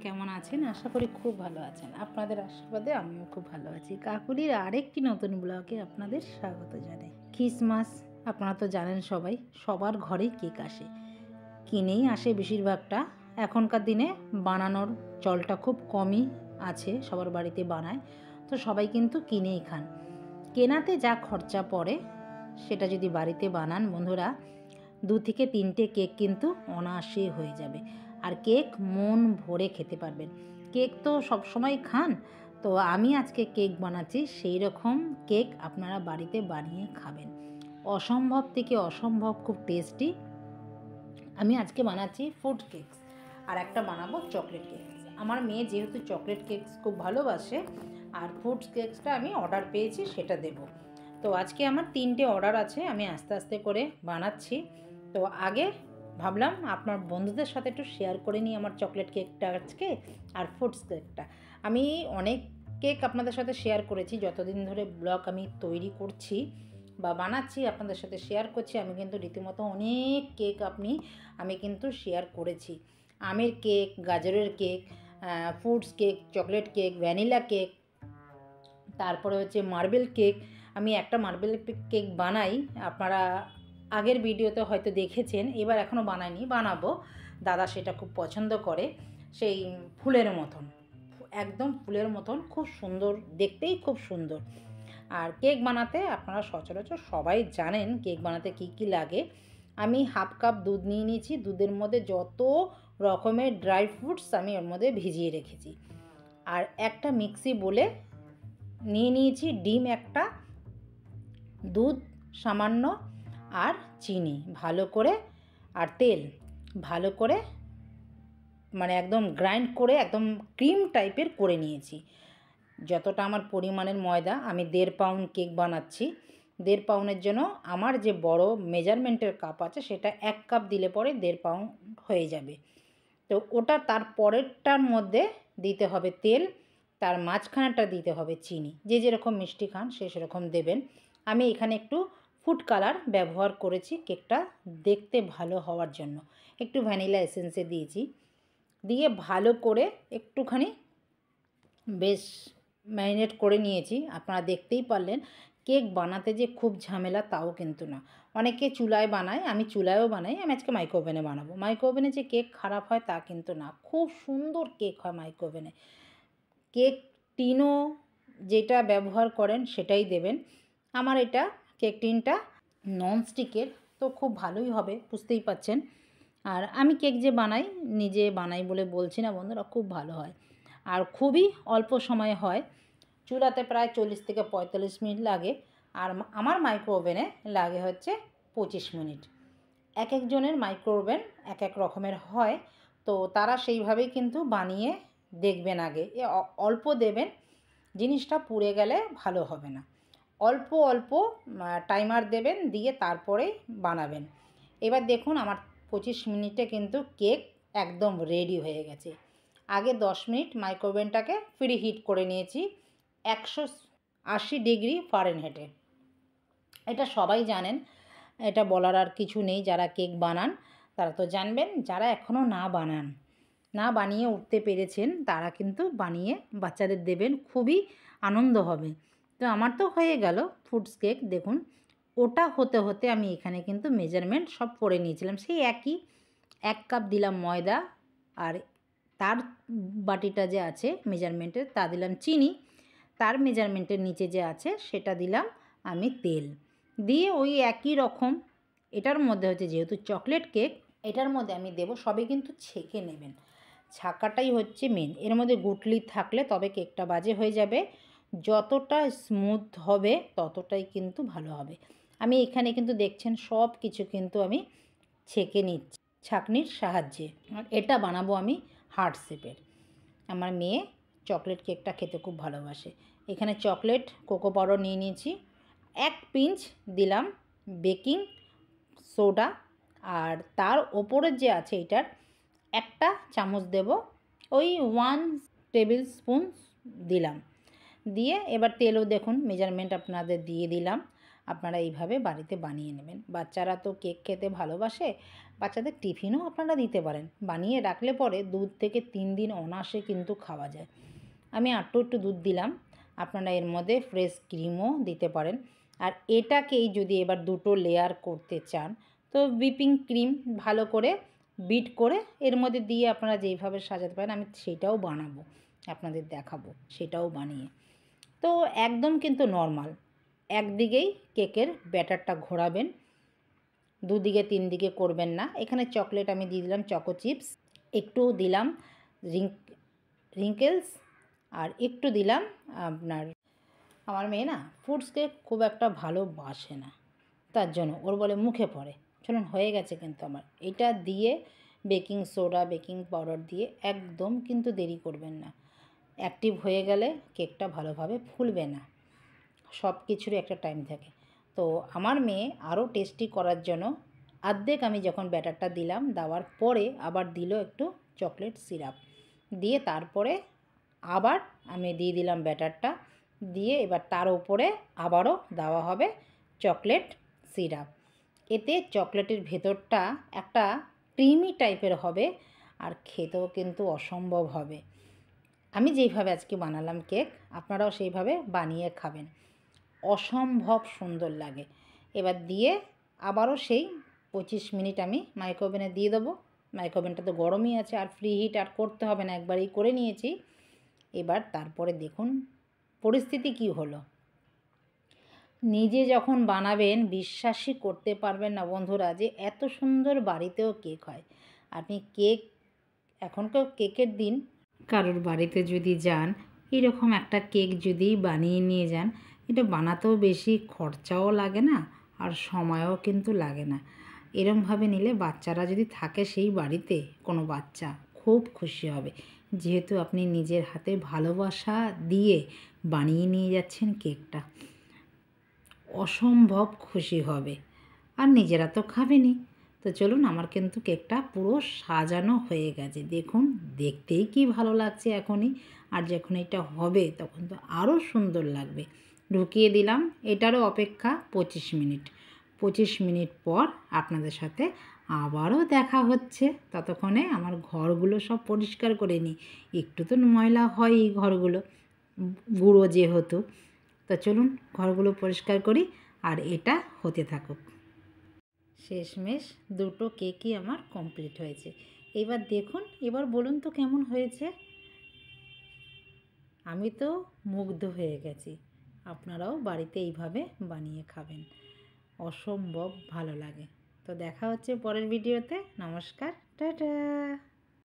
কেমন আছেন? আশা করি খুব ভালো আছেন। আপনাদের আশীর্বাদে আমিও খুব ভালো আছি। কাকুলির আরেকটি নতুন ব্লগে আপনাদের স্বাগত জানাই। ক্রিসমাস আপনারা তো জানেন সবাই, সবার ঘরেই কেক আসে, কিনেই আসে বেশিরভাগটা। এখনকার দিনে বানানোর চলটা খুব কমই আছে, সবার বাড়িতে বানায়, তো সবাই কিন্তু কিনেই খান। কেনাতে যা খরচা পড়ে সেটা যদি বাড়িতে বানান বন্ধুরা, 2 থেকে 3টে কেক কিন্তু অনায়াসে হয়ে যাবে। আর কেক মন ভরে খেতে পারবেন। কেক তো সবসময় খান, তো আমি আজকে কেক বানাচ্ছি, সেই রকম কেক আপনারা বাড়িতে বানিয়ে খাবেন। অসম্ভব থেকে অসম্ভব খুব টেস্টি। আমি আজকে বানাচ্ছি ফ্রুট কেকস, আর একটা বানাবো চকলেট কেকস। আমার মেয়ে যেহেতু চকলেট কেকস খুব ভালোবাসে, আর ফ্রুট কেকসটা আমি অর্ডার পেয়েছি, সেটা দেব। তো আজকে আমার 3টে অর্ডার আছে, আমি আস্তে আস্তে করে বানাচ্ছি। তো আগে ভাবলাম আপনার বন্ধুদের সাথে একটু শেয়ার করে নিই আমার চকলেট কেকটা আজকে, আর ফ্রুটস কেকটা। আমি অনেক কেক আপনাদের সাথে শেয়ার করেছি, যতদিন ধরে ব্লগ আমি তৈরি করছি বা বানাচ্ছি আপনাদের সাথে শেয়ার করছি। আমি কিন্তু রীতিমতো অনেক কেক আমি কিন্তু শেয়ার করেছি। আমের কেক, গাজরের cake, fruits cake, chocolate cake, vanilla cake, তারপরে হচ্ছে মার্বেল কেক। আমি একটা মার্বেল কেক বানাই, আপনারা আগের ভিডিওতে হয়তো দেখেছেন, এবার এখনও বানাইনি, বানাবো। দাদা সেটা খুব পছন্দ করে, সেই ফুলের মতন, একদম ফুলের মতন, খুব সুন্দর দেখতেই, খুব সুন্দর। আর কেক বানাতে আপনারা সচরাচর সবাই জানেন কেক বানাতে কি কি লাগে। আমি হাফ কাপ দুধ নিয়ে নিয়েছি, দুধের মধ্যে যত রকমের ড্রাই ফ্রুটস আমি ওর মধ্যে ভিজিয়ে রেখেছি। আর একটা মিক্সি বলে নিয়ে নিয়েছি ডিম একটা, দুধ সামান্য, আর চিনি ভালো করে, আর তেল ভালো করে, মানে একদম গ্রাইন্ড করে একদম ক্রিম টাইপের করে নিয়েছি। যতটা আমার পরিমাণের ময়দা, আমি 1.5 পাউন্ড কেক বানাচ্ছি। 1.5 পাউন্ডের জন্য আমার যে বড় মেজারমেন্টের কাপ আছে, সেটা 1 কাপ দিলে পরে 1.5 পাউন্ড হয়ে যাবে। তো ওটা তার পরেরটার মধ্যে দিতে হবে তেল, তার মাঝখানেটা দিতে হবে চিনি। যে যেরকম মিষ্টি খান সে সেরকম দেবেন। আমি এখানে একটু ফুড কালার ব্যবহার করেছি কেকটা দেখতে ভালো হওয়ার জন্য, একটু ভ্যানিলা এসেন্সে দিয়েছি, দিয়ে ভালো করে একটুখানি বেশ ম্যারিনেট করে নিয়েছি। আপনারা দেখতেই পারলেন কেক বানাতে যে খুব ঝামেলা তাও কিন্তু না। অনেকে চুলায় বানায়, আমি চুলায়ও বানাই, আমি আজকে মাইক্রো ওভেনে বানাবো। মাইক্রো ওভেনে যে কেক খারাপ হয় তা কিন্তু না, খুব সুন্দর কেক হয় মাইক্রো ওভেনে। কেক টিনও যেটা ব্যবহার করেন সেটাই দেবেন। আমার এটা কেক টিনটা ননস্টিকের, তো খুব ভালোই হবে, বুঝতেই পাচ্ছেন। আর আমি কেক যে বানাই, নিজে বানাই বলে বলছি না বন্ধুরা, খুব ভালো হয় আর খুবই অল্প সময়ে হয়। চুলাতে প্রায় 40 থেকে 45 মিনিট লাগে, আর আমার মাইক্রো ওভেনে লাগে হচ্ছে 25 মিনিট। এক একজনের মাইক্রো ওভেন এক এক রকমের হয়, তো তারা সেইভাবেই কিন্তু বানিয়ে দেখবেন। আগে অল্প দেবেন, জিনিসটা পুড়ে গেলে ভালো হবে না। অল্প অল্প টাইমার দেবেন, দিয়ে তারপরে বানাবেন। এবার দেখুন আমার 25 মিনিটে কিন্তু কেক একদম রেডি হয়ে গেছে। আগে 10 মিনিট মাইক্রো ওভেনটাকে প্রি হিট করে নিয়েছি 180 ডিগ্রি ফারেনহাইটে। এটা সবাই জানেন, এটা বলার আর কিছু নেই। যারা কেক বানান তারা তো জানবেন, যারা এখনও না বানিয়ে উঠতে পেরেছেন তারা কিন্তু বানিয়ে বাচ্চাদের দেবেন, খুবই আনন্দ হবে। তো আমার তো হয়ে গেল ফ্রুটস কেক। দেখুন ওটা হতে হতে আমি এখানে কিন্তু মেজারমেন্ট সব করে নিয়েছিলাম, সেই একই 1 কাপ দিলাম ময়দা, আর তার বাটিটা যে আছে মেজারমেন্টের তা দিলাম চিনি, তার মেজারমেন্টের নিচে যে আছে সেটা দিলাম আমি তেল, দিয়ে ওই একই রকম এটার মধ্যে হচ্ছে যেহেতু চকলেট কেক, এটার মধ্যে আমি দেব, সবে কিন্তু ছেঁকে নেবেন, ছাকাটাই হচ্ছে মেন। এর মধ্যে গুটলি থাকলে তবে কেকটা বাজে হয়ে যাবে, যতটা স্মুথ হবে ততটাই কিন্তু ভালো হবে। আমি এখানে কিন্তু দেখছেন সব কিছু কিন্তু আমি ছেঁকে নিচ্ছি ছাঁকনির সাহায্যে। আর এটা বানাবো আমি হার্ট শেপের। আমার মেয়ে চকলেট কেকটা খেতে খুব ভালোবাসে। এখানে চকলেট কোকো পাউডার নিয়ে নিয়েছি, 1 পিঞ্চ দিলাম বেকিং সোডা, আর তার ওপরের যে আছে এটার 1টা চামচ দেব, ওই 1 টেবিল স্পুন দিলাম। দিয়ে এবার তেলও দেখুন মেজারমেন্ট আপনাদের দিয়ে দিলাম। আপনারা এইভাবে বাড়িতে বানিয়ে নেবেন। বাচ্চারা তো কেক খেতে ভালোবাসে, বাচ্চাদের টিফিনও আপনারা দিতে পারেন। বানিয়ে রাখলে পরে 2 থেকে 3 দিন অনায়াসে কিন্তু খাওয়া যায়। আমি একটু দুধ দিলাম, আপনারা এর মধ্যে ফ্রেশ ক্রিমও দিতে পারেন। আর এটাকেই যদি এবার 2টো লেয়ার করতে চান, তো হুইপিং ক্রিম ভালো করে বিট করে এর মধ্যে দিয়ে আপনারা যেইভাবে সাজাতে পারেন, আমি সেটাও বানাবো, আপনাদের দেখাবো সেটাও বানিয়ে। তো একদম কিন্তু নর্মাল একদিকেই কেকের ব্যাটারটা ঘোরাবেন, দুদিকে 3 দিকে করবেন না। এখানে চকলেট আমি দিয়ে দিলাম, চকো চিপস, একটু দিলাম রিঙ্কেলস, আর একটু দিলাম আপনার, আমার মেয়ে না ফ্রুটস কেক খুব একটা ভালোবাসে না, তার জন্য ওর বলে মুখে পড়ে। চলুন, হয়ে গেছে কিন্তু আমার এটা দিয়ে বেকিং সোডা বেকিং পাউডার দিয়ে একদম কিন্তু দেরি করবেন না। অ্যাক্টিভ হয়ে গেলে কেকটা ভালোভাবে ফুলবে না, সব কিছুরই একটা টাইম থাকে। তো আমার মেয়ে আরও টেস্টি করার জন্য অর্ধেক আমি যখন ব্যাটারটা দিলাম, দেওয়ার পরে আবার দিল একটু চকলেট সিরাপ দিয়ে, তারপরে আবার আমি দিয়ে দিলাম ব্যাটারটা দিয়ে, এবার তার উপরে আবারও দেওয়া হবে চকলেট সিরাপ। এতে চকলেটের ভেতরটা একটা ক্রিমি টাইপের হবে, আর খেতেও কিন্তু অসম্ভব হবে। আমি যেইভাবে আজকে বানালাম কেক, আপনারাও সেইভাবে বানিয়ে খাবেন, অসম্ভব সুন্দর লাগে। এবার দিয়ে আবারও সেই 25 মিনিট আমি মাইক্রোওভেনে দিয়ে দেবো। মাইক্রোওভেনটা তো গরমই আছে, আর ফ্রি হিট আর করতে হবে না, একবারই করে নিয়েছি। এবার তারপরে দেখুন পরিস্থিতি কি হলো। নিজে যখন বানাবেন বিশ্বাসই করতে পারবেন না বন্ধুরা, যে এত সুন্দর বাড়িতেও কেক হয়। আপনি কেক, এখনকার কেকের দিন, কারোর বাড়িতে যদি যান, এরকম একটা কেক যদি বানিয়ে নিয়ে যান, এটা বানাতেও বেশি খরচাও লাগে না, আর সময়ও কিন্তু লাগে না। এরমভাবে নিলে বাচ্চারা যদি থাকে সেই বাড়িতে, কোনো বাচ্চা খুব খুশি হবে, যেহেতু আপনি নিজের হাতে ভালোবাসা দিয়ে বানিয়ে নিয়ে যাচ্ছেন কেকটা, অসম্ভব খুশি হবে। আর নিজেরা তো খাবেনই। তো চলুন, আমার কিন্তু কেকটা পুরো সাজানো হয়ে গেছে, দেখুন দেখতেই কি ভালো লাগছে এখনই, আর যখন এটা হবে তখন তো আরও সুন্দর লাগবে। ঢুকিয়ে দিলাম, এটারও অপেক্ষা 25 মিনিট। 25 মিনিট পর আপনাদের সাথে আবারও দেখা হচ্ছে। ততক্ষণে আমার ঘরগুলো সব পরিষ্কার করে নিই, একটু তো ময়লা হয় এই ঘরগুলো, গুঁড়ো যেহেতু। তো চলুন ঘরগুলো পরিষ্কার করি, আর এটা হতে থাকুক। শেষমেশ 2টো কেকই আমার কমপ্লিট হয়েছে। এবার দেখুন, এবার বলুন তো কেমন হয়েছে। আমি তো মুগ্ধ হয়ে গেছি। আপনারাও বাড়িতে এইভাবে বানিয়ে খাবেন, অসম্ভব ভালো লাগে। তো দেখা হচ্ছে পরের ভিডিওতে। নমস্কার, টাটা।